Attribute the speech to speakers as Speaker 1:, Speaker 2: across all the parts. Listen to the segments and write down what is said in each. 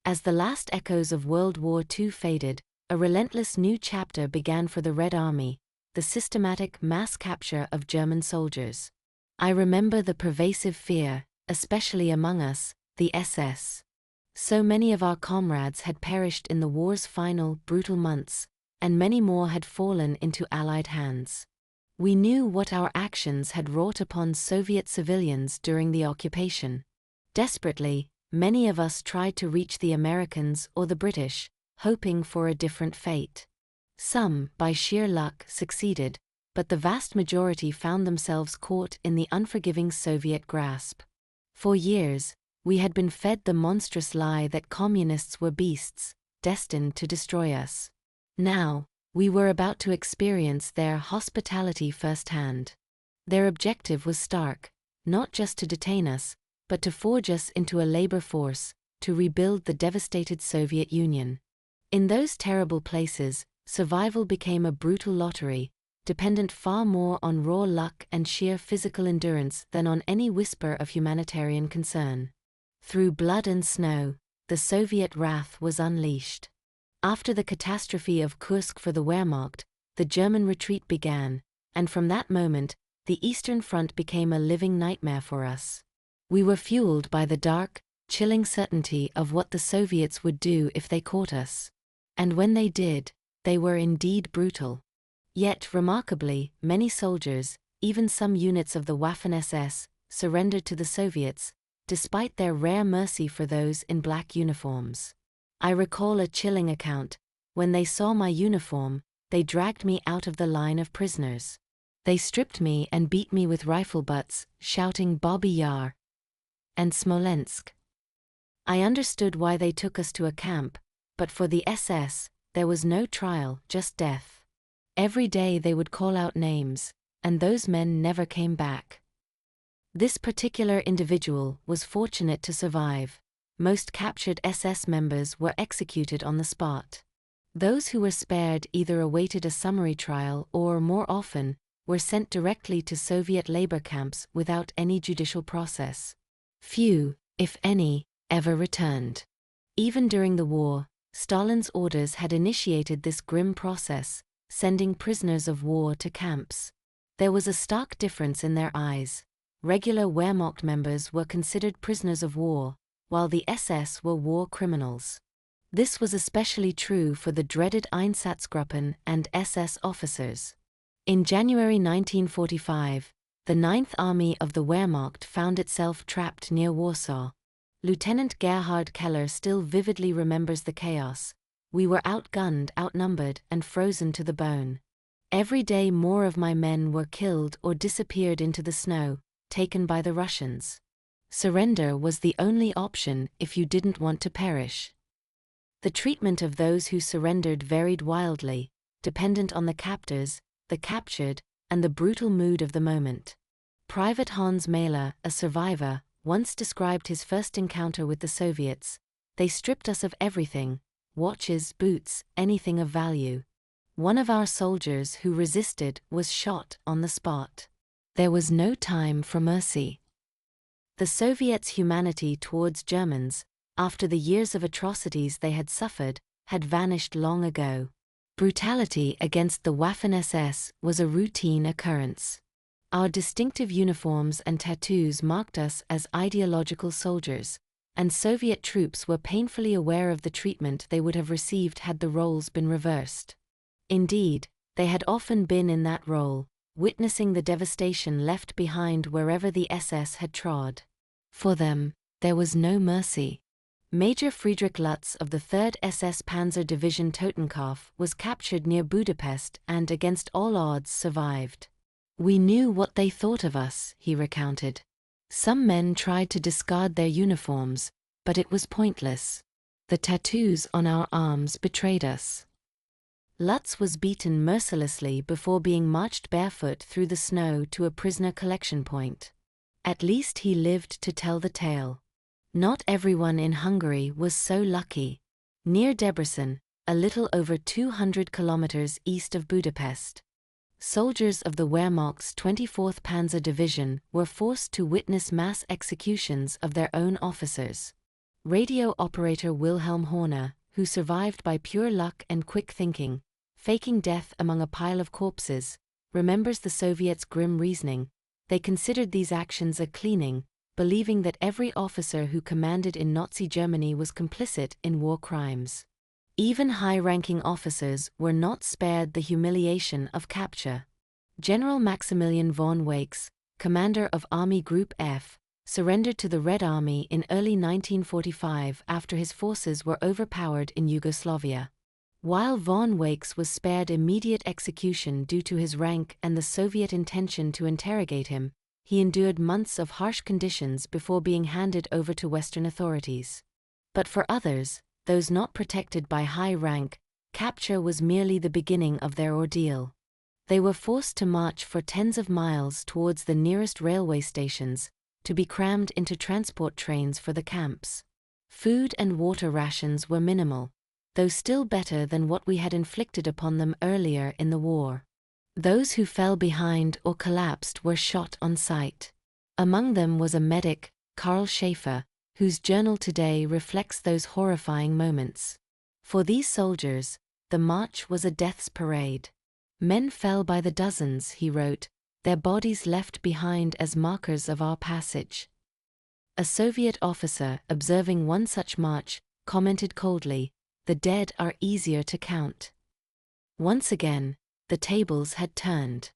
Speaker 1: As the last echoes of World War II faded, a relentless new chapter began for the Red Army, the systematic mass capture of German soldiers. I remember the pervasive fear, especially among us, the SS. So many of our comrades had perished in the war's final, brutal months, and many more had fallen into Allied hands. We knew what our actions had wrought upon Soviet civilians during the occupation. Desperately, many of us tried to reach the Americans or the British, hoping for a different fate. Some, by sheer luck, succeeded, but the vast majority found themselves caught in the unforgiving Soviet grasp. For years, we had been fed the monstrous lie that communists were beasts, destined to destroy us. Now, we were about to experience their hospitality firsthand. Their objective was stark, not just to detain us, but to forge us into a labor force, to rebuild the devastated Soviet Union. In those terrible places, survival became a brutal lottery, dependent far more on raw luck and sheer physical endurance than on any whisper of humanitarian concern. Through blood and snow, the Soviet wrath was unleashed. After the catastrophe of Kursk for the Wehrmacht, the German retreat began, and from that moment, the Eastern Front became a living nightmare for us. We were fueled by the dark, chilling certainty of what the Soviets would do if they caught us. And when they did, they were indeed brutal. Yet, remarkably, many soldiers, even some units of the Waffen-SS, surrendered to the Soviets, despite their rare mercy for those in black uniforms. I recall a chilling account. When they saw my uniform, they dragged me out of the line of prisoners. They stripped me and beat me with rifle butts, shouting Bobby Yar and Smolensk. I understood why they took us to a camp, but for the SS, there was no trial, just death. Every day they would call out names, and those men never came back. This particular individual was fortunate to survive. Most captured SS members were executed on the spot. Those who were spared either awaited a summary trial or, more often, were sent directly to Soviet labor camps without any judicial process. Few, if any, ever returned. Even during the war, Stalin's orders had initiated this grim process, sending prisoners of war to camps. There was a stark difference in their eyes. Regular Wehrmacht members were considered prisoners of war, while the SS were war criminals. This was especially true for the dreaded Einsatzgruppen and SS officers. In January 1945, the 9th Army of the Wehrmacht found itself trapped near Warsaw. Lieutenant Gerhard Keller still vividly remembers the chaos. We were outgunned, outnumbered, and frozen to the bone. Every day more of my men were killed or disappeared into the snow, taken by the Russians. Surrender was the only option if you didn't want to perish. The treatment of those who surrendered varied wildly, dependent on the captors, the captured, and the brutal mood of the moment. Private Hans Mahler, a survivor, once described his first encounter with the Soviets. They stripped us of everything, watches, boots, anything of value. One of our soldiers who resisted was shot on the spot. There was no time for mercy. The Soviets' humanity towards Germans, after the years of atrocities they had suffered, had vanished long ago. Brutality against the Waffen-SS was a routine occurrence. Our distinctive uniforms and tattoos marked us as ideological soldiers, and Soviet troops were painfully aware of the treatment they would have received had the roles been reversed. Indeed, they had often been in that role, witnessing the devastation left behind wherever the SS had trod. For them, there was no mercy. Major Friedrich Lutz of the 3rd SS Panzer Division Totenkopf was captured near Budapest and, against all odds, survived. We knew what they thought of us, he recounted. Some men tried to discard their uniforms, but it was pointless. The tattoos on our arms betrayed us. Lutz was beaten mercilessly before being marched barefoot through the snow to a prisoner collection point. At least he lived to tell the tale. Not everyone in Hungary was so lucky. Near Debrecen, a little over 200 kilometers east of Budapest, soldiers of the Wehrmacht's 24th Panzer Division were forced to witness mass executions of their own officers. Radio operator Wilhelm Horner, who survived by pure luck and quick thinking, faking death among a pile of corpses, remembers the Soviets' grim reasoning. They considered these actions a cleaning, believing that every officer who commanded in Nazi Germany was complicit in war crimes. Even high-ranking officers were not spared the humiliation of capture. General Maximilian von Wakes, commander of Army Group F, surrendered to the Red Army in early 1945 after his forces were overpowered in Yugoslavia. While von Wakes was spared immediate execution due to his rank and the Soviet intention to interrogate him, he endured months of harsh conditions before being handed over to Western authorities. But for others, those not protected by high rank, capture was merely the beginning of their ordeal. They were forced to march for tens of miles towards the nearest railway stations, to be crammed into transport trains for the camps. Food and water rations were minimal, though still better than what we had inflicted upon them earlier in the war. Those who fell behind or collapsed were shot on sight. Among them was a medic, Karl Schaefer, whose journal today reflects those horrifying moments. For these soldiers, the march was a death's parade. Men fell by the dozens, he wrote, their bodies left behind as markers of our passage. A Soviet officer, observing one such march, commented coldly, "The dead are easier to count." Once again, the tables had turned.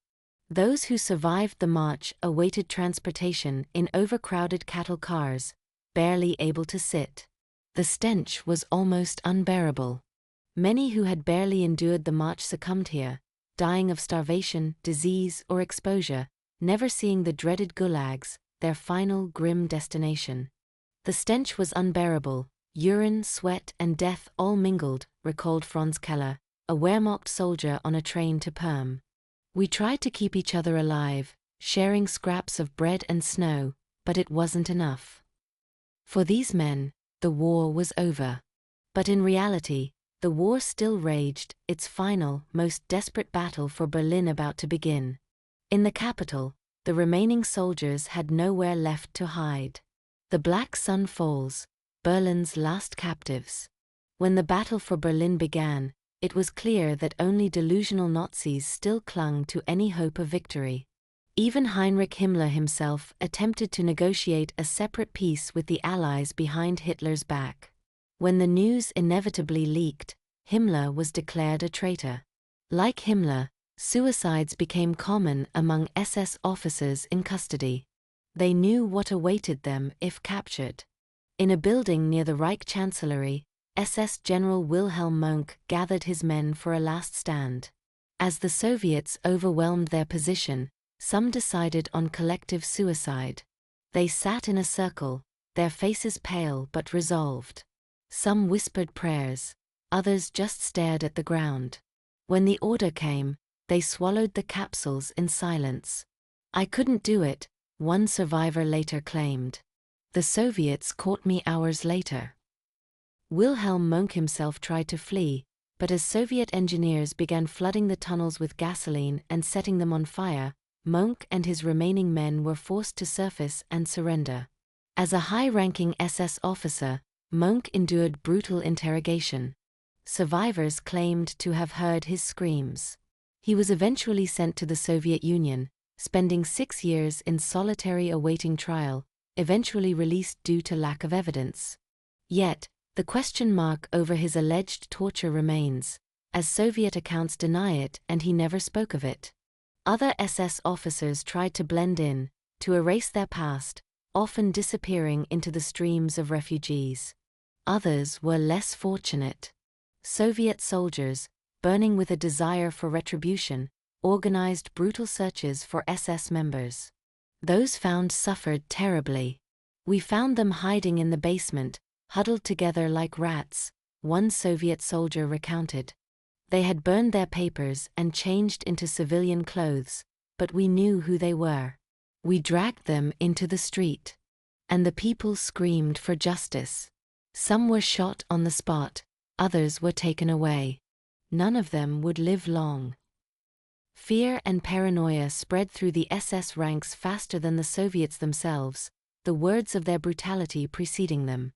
Speaker 1: Those who survived the march awaited transportation in overcrowded cattle cars, barely able to sit. The stench was almost unbearable. Many who had barely endured the march succumbed here, dying of starvation, disease, or exposure, never seeing the dreaded gulags, their final grim destination. The stench was unbearable, urine, sweat, and death all mingled, recalled Franz Keller, a Wehrmacht soldier on a train to Perm. We tried to keep each other alive, sharing scraps of bread and snow, but it wasn't enough. For these men, the war was over. But in reality, the war still raged, its final, most desperate battle for Berlin about to begin. In the capital, the remaining soldiers had nowhere left to hide. The black sun falls, Berlin's last captives. When the battle for Berlin began, it was clear that only delusional Nazis still clung to any hope of victory. Even Heinrich Himmler himself attempted to negotiate a separate peace with the Allies behind Hitler's back. When the news inevitably leaked, Himmler was declared a traitor. Like Himmler, suicides became common among SS officers in custody. They knew what awaited them if captured. In a building near the Reich Chancellery, SS General Wilhelm Mohnke gathered his men for a last stand. As the Soviets overwhelmed their position, some decided on collective suicide. They sat in a circle, their faces pale but resolved. Some whispered prayers, others just stared at the ground. When the order came, they swallowed the capsules in silence. "I couldn't do it," one survivor later claimed. "The Soviets caught me hours later." Wilhelm Mohnke himself tried to flee, but as Soviet engineers began flooding the tunnels with gasoline and setting them on fire, Mohnke and his remaining men were forced to surface and surrender. As a high-ranking SS officer, Mohnke endured brutal interrogation. Survivors claimed to have heard his screams. He was eventually sent to the Soviet Union, spending 6 years in solitary awaiting trial, eventually released due to lack of evidence. Yet, the question mark over his alleged torture remains, as Soviet accounts deny it and he never spoke of it. Other SS officers tried to blend in, to erase their past, often disappearing into the streams of refugees. Others were less fortunate. Soviet soldiers, burning with a desire for retribution, organized brutal searches for SS members. Those found suffered terribly. "We found them hiding in the basement, huddled together like rats," one Soviet soldier recounted. "They had burned their papers and changed into civilian clothes, but we knew who they were. We dragged them into the street. And the people screamed for justice. Some were shot on the spot, others were taken away. None of them would live long." Fear and paranoia spread through the SS ranks faster than the Soviets themselves, the words of their brutality preceding them.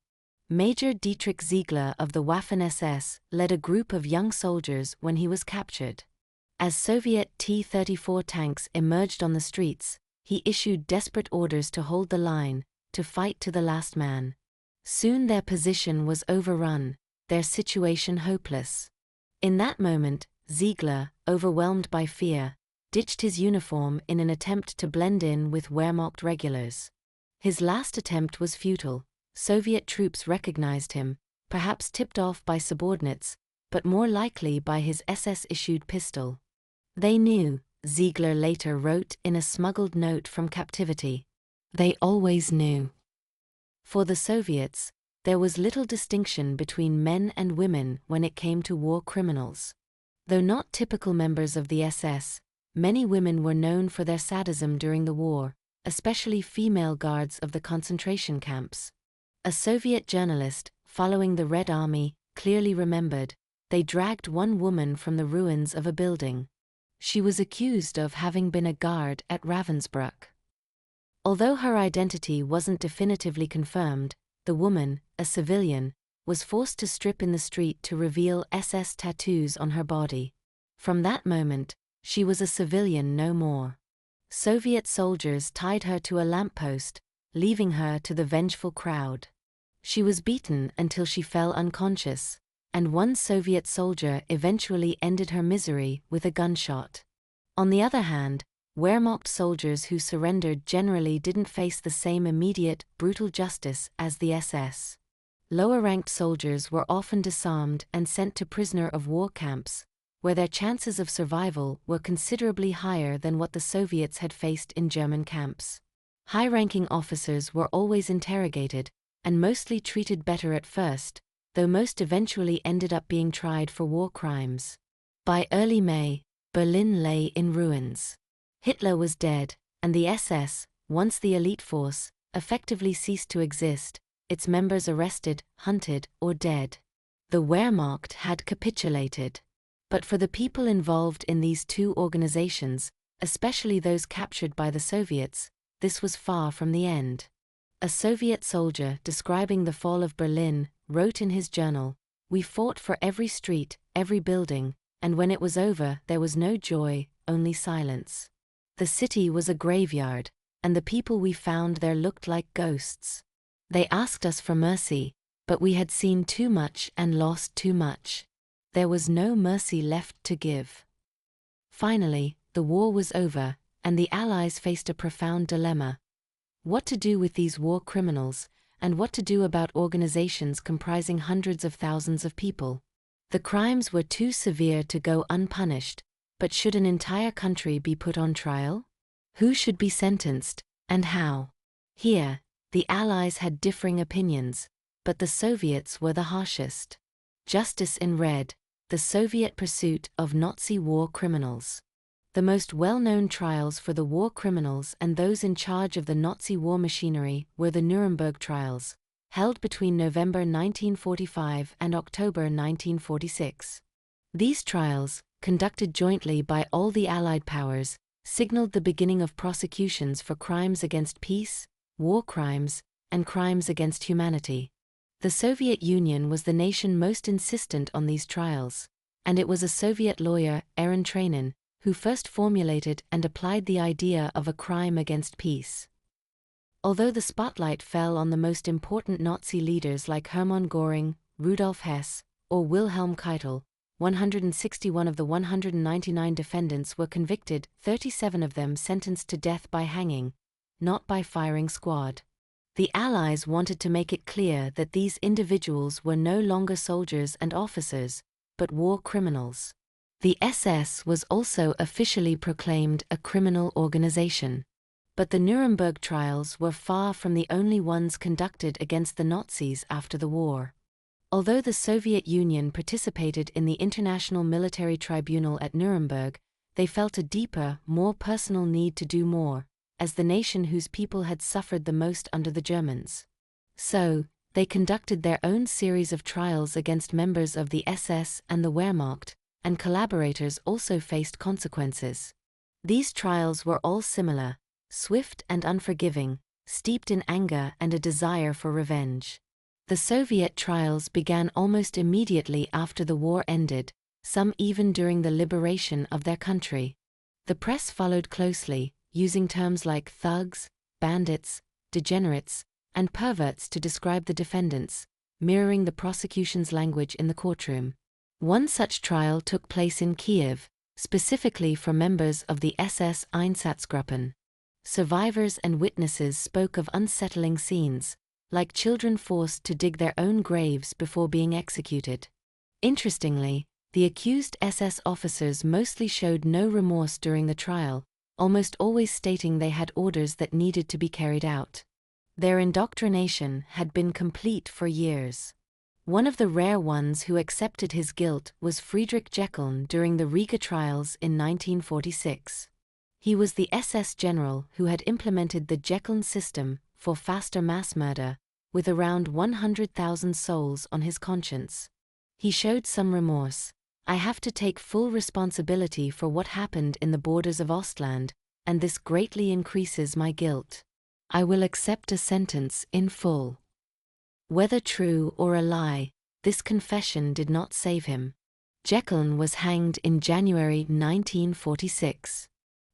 Speaker 1: Major Dietrich Ziegler of the Waffen-SS led a group of young soldiers when he was captured. As Soviet T-34 tanks emerged on the streets, he issued desperate orders to hold the line, to fight to the last man. Soon their position was overrun, their situation hopeless. In that moment, Ziegler, overwhelmed by fear, ditched his uniform in an attempt to blend in with Wehrmacht regulars. His last attempt was futile. Soviet troops recognized him, perhaps tipped off by subordinates, but more likely by his SS-issued pistol. They knew, Ziegler later wrote in a smuggled note from captivity. They always knew. For the Soviets, there was little distinction between men and women when it came to war criminals. Though not typical members of the SS, many women were known for their sadism during the war, especially female guards of the concentration camps. A Soviet journalist, following the Red Army, clearly remembered, they dragged one woman from the ruins of a building. She was accused of having been a guard at Ravensbrück. Although her identity wasn't definitively confirmed, the woman, a civilian, was forced to strip in the street to reveal SS tattoos on her body. From that moment, she was a civilian no more. Soviet soldiers tied her to a lamppost, leaving her to the vengeful crowd. She was beaten until she fell unconscious, and one Soviet soldier eventually ended her misery with a gunshot. On the other hand, Wehrmacht soldiers who surrendered generally didn't face the same immediate, brutal justice as the SS. Lower-ranked soldiers were often disarmed and sent to prisoner of war camps, where their chances of survival were considerably higher than what the Soviets had faced in German camps. High-ranking officers were always interrogated, and mostly treated better at first, though most eventually ended up being tried for war crimes. By early May, Berlin lay in ruins. Hitler was dead, and the SS, once the elite force, effectively ceased to exist, its members arrested, hunted, or dead. The Wehrmacht had capitulated. But for the people involved in these two organizations, especially those captured by the Soviets, this was far from the end. A Soviet soldier describing the fall of Berlin wrote in his journal, "We fought for every street, every building, and when it was over there was no joy, only silence. The city was a graveyard, and the people we found there looked like ghosts. They asked us for mercy, but we had seen too much and lost too much. There was no mercy left to give." Finally, the war was over, and the Allies faced a profound dilemma. What to do with these war criminals, and what to do about organizations comprising hundreds of thousands of people. The crimes were too severe to go unpunished, but should an entire country be put on trial? Who should be sentenced, and how? Here, the Allies had differing opinions, but the Soviets were the harshest. Justice in red, the Soviet pursuit of Nazi war criminals. The most well-known trials for the war criminals and those in charge of the Nazi war machinery were the Nuremberg trials, held between November 1945 and October 1946. These trials, conducted jointly by all the Allied powers, signaled the beginning of prosecutions for crimes against peace, war crimes, and crimes against humanity. The Soviet Union was the nation most insistent on these trials, and it was a Soviet lawyer, Aaron Trainin, who first formulated and applied the idea of a crime against peace. Although the spotlight fell on the most important Nazi leaders like Hermann Göring, Rudolf Hess, or Wilhelm Keitel, 161 of the 199 defendants were convicted, 37 of them sentenced to death by hanging, not by firing squad. The Allies wanted to make it clear that these individuals were no longer soldiers and officers, but war criminals. The SS was also officially proclaimed a criminal organization. But the Nuremberg trials were far from the only ones conducted against the Nazis after the war. Although the Soviet Union participated in the International Military Tribunal at Nuremberg, they felt a deeper, more personal need to do more, as the nation whose people had suffered the most under the Germans. So, they conducted their own series of trials against members of the SS and the Wehrmacht, and collaborators also faced consequences. These trials were all similar, swift and unforgiving, steeped in anger and a desire for revenge. The Soviet trials began almost immediately after the war ended, some even during the liberation of their country. The press followed closely, using terms like thugs, bandits, degenerates, and perverts to describe the defendants, mirroring the prosecution's language in the courtroom. One such trial took place in Kiev, specifically for members of the SS Einsatzgruppen. Survivors and witnesses spoke of unsettling scenes, like children forced to dig their own graves before being executed. Interestingly, the accused SS officers mostly showed no remorse during the trial, almost always stating they had orders that needed to be carried out. Their indoctrination had been complete for years. One of the rare ones who accepted his guilt was Friedrich Jeckeln during the Riga trials in 1946. He was the SS general who had implemented the Jeckeln system for faster mass murder, with around 100,000 souls on his conscience. He showed some remorse. "I have to take full responsibility for what happened in the borders of Ostland, and this greatly increases my guilt. I will accept a sentence in full." Whether true or a lie, this confession did not save him. Jeckeln was hanged in January 1946.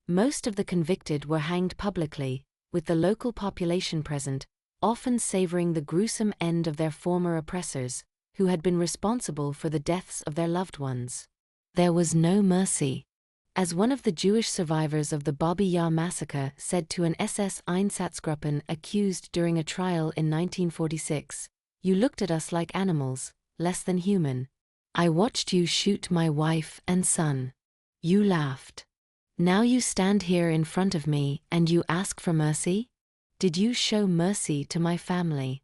Speaker 1: Most of the convicted were hanged publicly, with the local population present, often savoring the gruesome end of their former oppressors, who had been responsible for the deaths of their loved ones. There was no mercy. As one of the Jewish survivors of the Babi Yar massacre said to an SS Einsatzgruppen accused during a trial in 1946, "You looked at us like animals, less than human. I watched you shoot my wife and son. You laughed. Now you stand here in front of me and you ask for mercy? Did you show mercy to my family?"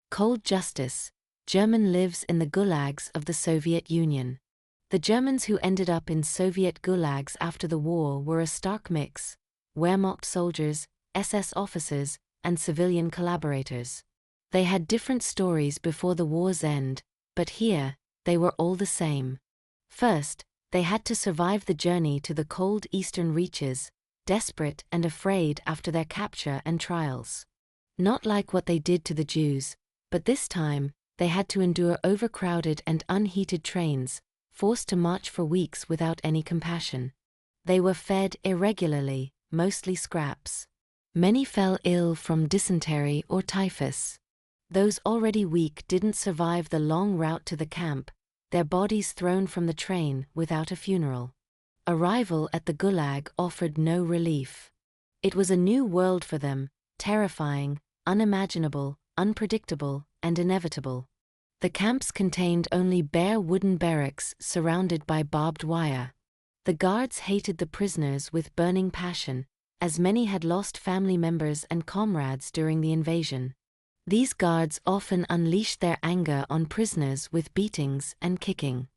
Speaker 1: Cold justice. German lives in the gulags of the Soviet Union. The Germans who ended up in Soviet gulags after the war were a stark mix: Wehrmacht soldiers, SS officers, and civilian collaborators. They had different stories before the war's end, but here, they were all the same. First, they had to survive the journey to the cold eastern reaches, desperate and afraid after their capture and trials. Not like what they did to the Jews, but this time, they had to endure overcrowded and unheated trains, forced to march for weeks without any compassion. They were fed irregularly, mostly scraps. Many fell ill from dysentery or typhus. Those already weak didn't survive the long route to the camp, their bodies thrown from the train without a funeral. Arrival at the Gulag offered no relief. It was a new world for them, terrifying, unimaginable, unpredictable, and inevitable. The camps contained only bare wooden barracks surrounded by barbed wire. The guards hated the prisoners with burning passion, as many had lost family members and comrades during the invasion. These guards often unleashed their anger on prisoners with beatings and kicking.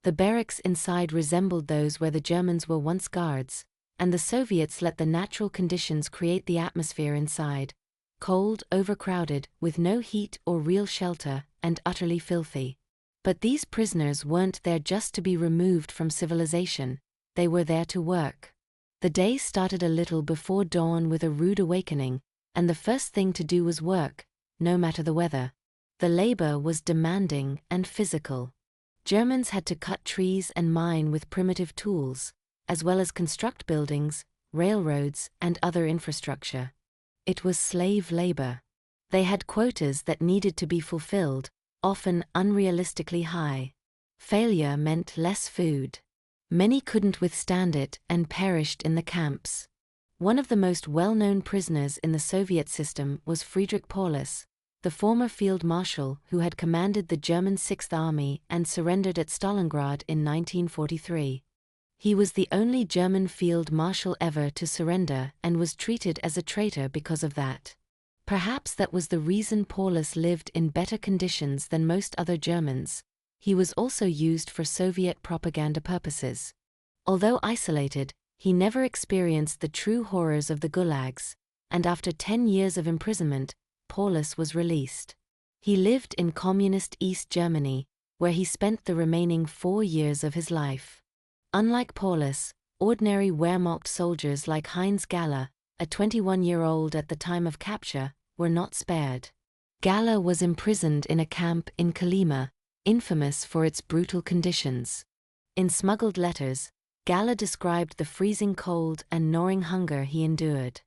Speaker 1: The barracks inside resembled those where the Germans were once guards, and the Soviets let the natural conditions create the atmosphere inside: cold, overcrowded, with no heat or real shelter, and utterly filthy. But these prisoners weren't there just to be removed from civilization, they were there to work. The day started a little before dawn with a rude awakening, and the first thing to do was work, no matter the weather. The labor was demanding and physical. Germans had to cut trees and mine with primitive tools, as well as construct buildings, railroads, and other infrastructure. It was slave labor. They had quotas that needed to be fulfilled, often unrealistically high. Failure meant less food. Many couldn't withstand it and perished in the camps. One of the most well-known prisoners in the Soviet system was Friedrich Paulus, the former field marshal who had commanded the German Sixth Army and surrendered at Stalingrad in 1943. He was the only German field marshal ever to surrender and was treated as a traitor because of that. Perhaps that was the reason Paulus lived in better conditions than most other Germans. He was also used for Soviet propaganda purposes. Although isolated, he never experienced the true horrors of the gulags, and after 10 years of imprisonment, Paulus was released. He lived in communist East Germany, where he spent the remaining 4 years of his life. Unlike Paulus, ordinary Wehrmacht soldiers like Heinz Galler, a 21-year-old at the time of capture, were not spared. Gala was imprisoned in a camp in Kolyma, infamous for its brutal conditions. In smuggled letters, Gala described the freezing cold and gnawing hunger he endured.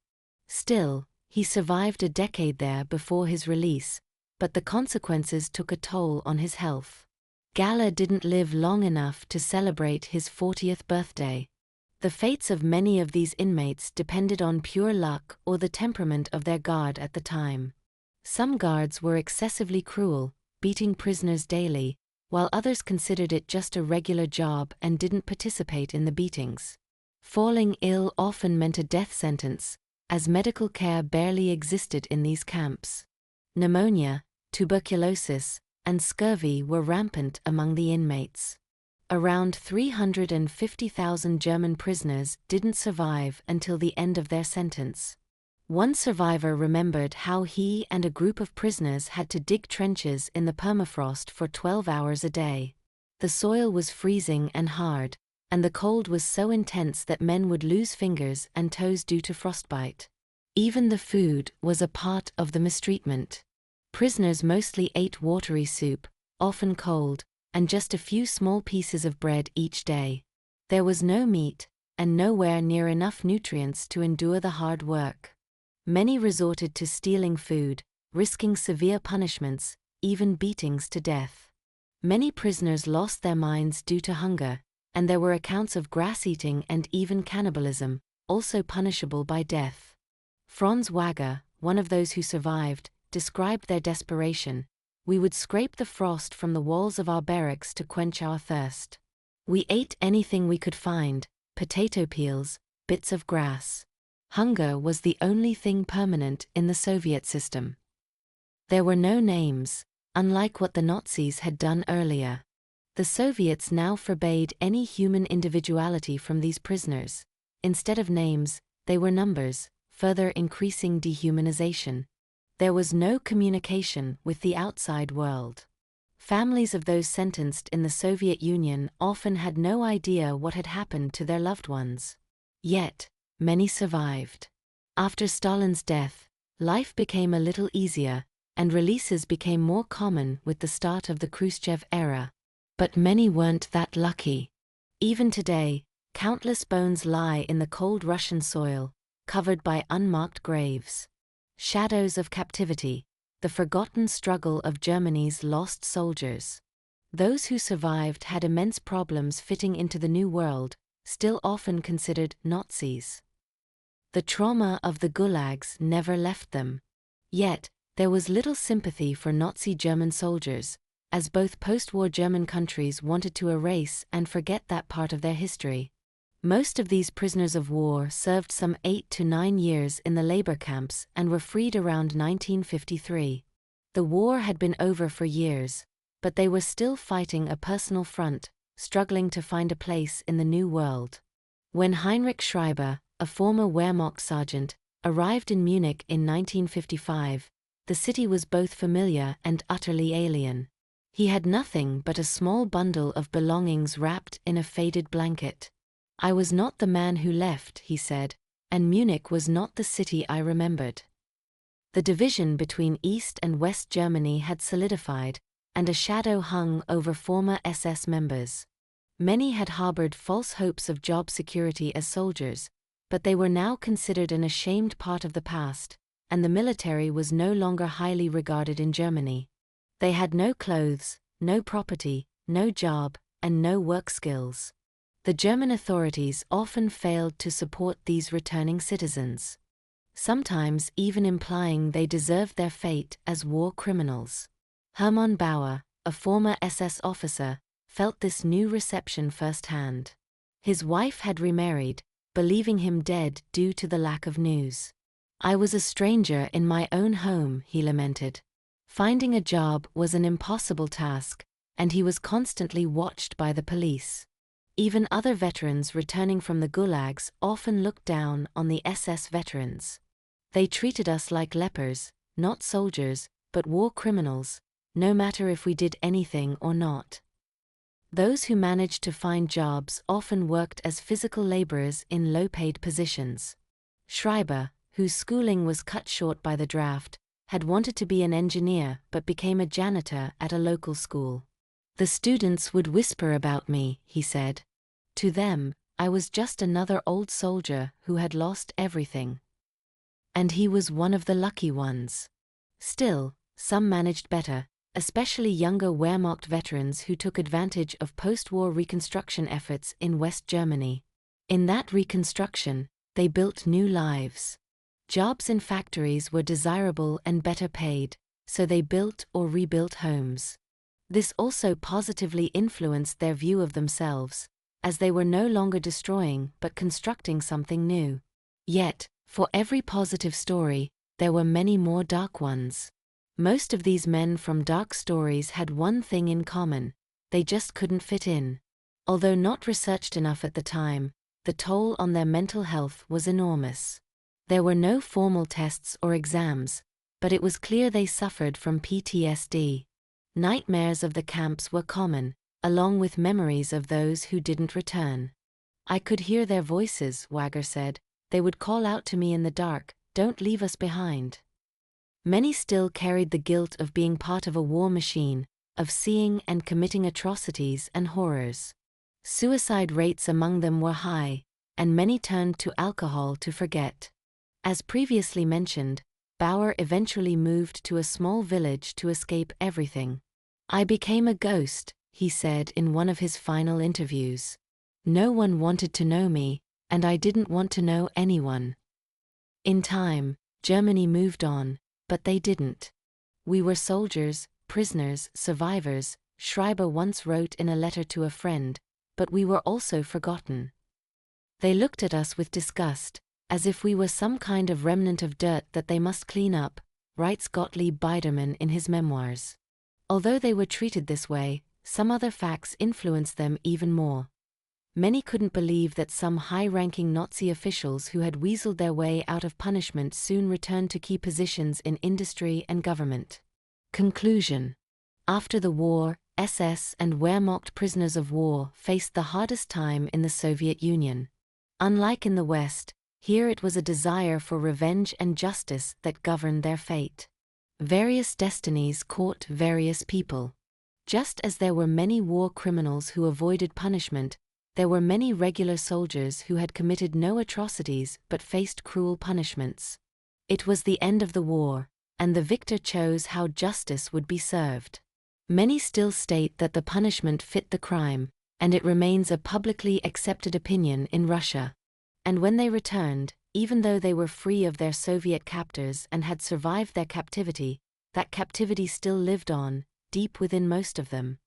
Speaker 1: Still, he survived a decade there before his release, but the consequences took a toll on his health. Gala didn't live long enough to celebrate his 40th birthday. The fates of many of these inmates depended on pure luck or the temperament of their guard at the time. Some guards were excessively cruel, beating prisoners daily, while others considered it just a regular job and didn't participate in the beatings. Falling ill often meant a death sentence, as medical care barely existed in these camps. Pneumonia, tuberculosis, and scurvy were rampant among the inmates. Around 350,000 German prisoners didn't survive until the end of their sentence. One survivor remembered how he and a group of prisoners had to dig trenches in the permafrost for 12 hours a day. The soil was freezing and hard, and the cold was so intense that men would lose fingers and toes due to frostbite. Even the food was a part of the mistreatment. Prisoners mostly ate watery soup, often cold, and just a few small pieces of bread each day. There was no meat, and nowhere near enough nutrients to endure the hard work. Many resorted to stealing food, risking severe punishments, even beatings to death. Many prisoners lost their minds due to hunger, and there were accounts of grass-eating and even cannibalism, also punishable by death. Franz Wagner, one of those who survived, described their desperation. "We would scrape the frost from the walls of our barracks to quench our thirst. We ate anything we could find, potato peels, bits of grass. Hunger was the only thing permanent in the Soviet system." There were no names, unlike what the Nazis had done earlier. The Soviets now forbade any human individuality from these prisoners. Instead of names, they were numbers, further increasing dehumanization. There was no communication with the outside world. Families of those sentenced in the Soviet Union often had no idea what had happened to their loved ones. Yet, many survived. After Stalin's death, life became a little easier, and releases became more common with the start of the Khrushchev era. But many weren't that lucky. Even today, countless bones lie in the cold Russian soil, covered by unmarked graves. Shadows of captivity, the forgotten struggle of Germany's lost soldiers. Those who survived had immense problems fitting into the new world, still often considered Nazis. The trauma of the gulags never left them. Yet, there was little sympathy for Nazi German soldiers, as both post-war German countries wanted to erase and forget that part of their history. Most of these prisoners of war served some 8 to 9 years in the labor camps and were freed around 1953. The war had been over for years, but they were still fighting a personal front, struggling to find a place in the new world. When Heinrich Schreiber, a former Wehrmacht sergeant, arrived in Munich in 1955, the city was both familiar and utterly alien. He had nothing but a small bundle of belongings wrapped in a faded blanket. "I was not the man who left," he said, "and Munich was not the city I remembered." The division between East and West Germany had solidified, and a shadow hung over former SS members. Many had harbored false hopes of job security as soldiers, but they were now considered an ashamed part of the past, and the military was no longer highly regarded in Germany. They had no clothes, no property, no job, and no work skills. The German authorities often failed to support these returning citizens, sometimes even implying they deserved their fate as war criminals. Hermann Bauer, a former SS officer, felt this new reception firsthand. His wife had remarried, believing him dead due to the lack of news. "I was a stranger in my own home," he lamented. Finding a job was an impossible task, and he was constantly watched by the police. Even other veterans returning from the gulags often looked down on the SS veterans. "They treated us like lepers, not soldiers, but war criminals, no matter if we did anything or not." Those who managed to find jobs often worked as physical laborers in low-paid positions. Schreiber, whose schooling was cut short by the draft, had wanted to be an engineer but became a janitor at a local school. The students would whisper about me, he said. To them, I was just another old soldier who had lost everything. And he was one of the lucky ones. Still, some managed better, especially younger Wehrmacht veterans who took advantage of post-war reconstruction efforts in West Germany. In that reconstruction, they built new lives. Jobs in factories were desirable and better paid, so they built or rebuilt homes. This also positively influenced their view of themselves, as they were no longer destroying but constructing something new. Yet, for every positive story, there were many more dark ones. Most of these men from dark stories had one thing in common: they just couldn't fit in. Although not researched enough at the time, the toll on their mental health was enormous. There were no formal tests or exams, but it was clear they suffered from PTSD. Nightmares of the camps were common, along with memories of those who didn't return. I could hear their voices, Wagner said. They would call out to me in the dark, "Don't leave us behind." Many still carried the guilt of being part of a war machine, of seeing and committing atrocities and horrors. Suicide rates among them were high, and many turned to alcohol to forget. As previously mentioned, Bauer eventually moved to a small village to escape everything. I became a ghost, he said in one of his final interviews. No one wanted to know me, and I didn't want to know anyone. In time, Germany moved on, but they didn't. We were soldiers, prisoners, survivors, Schreiber once wrote in a letter to a friend, but we were also forgotten. They looked at us with disgust, as if we were some kind of remnant of dirt that they must clean up, writes Gottlieb Biedermann in his memoirs. Although they were treated this way, some other facts influenced them even more. Many couldn't believe that some high-ranking Nazi officials who had weaseled their way out of punishment soon returned to key positions in industry and government. Conclusion. After the war, SS and Wehrmacht prisoners of war faced the hardest time in the Soviet Union. Unlike in the West, here it was a desire for revenge and justice that governed their fate. Various destinies caught various people. Just as there were many war criminals who avoided punishment, there were many regular soldiers who had committed no atrocities but faced cruel punishments. It was the end of the war, and the victor chose how justice would be served. Many still state that the punishment fit the crime, and it remains a publicly accepted opinion in Russia. And when they returned, even though they were free of their Soviet captors and had survived their captivity, that captivity still lived on, deep within most of them.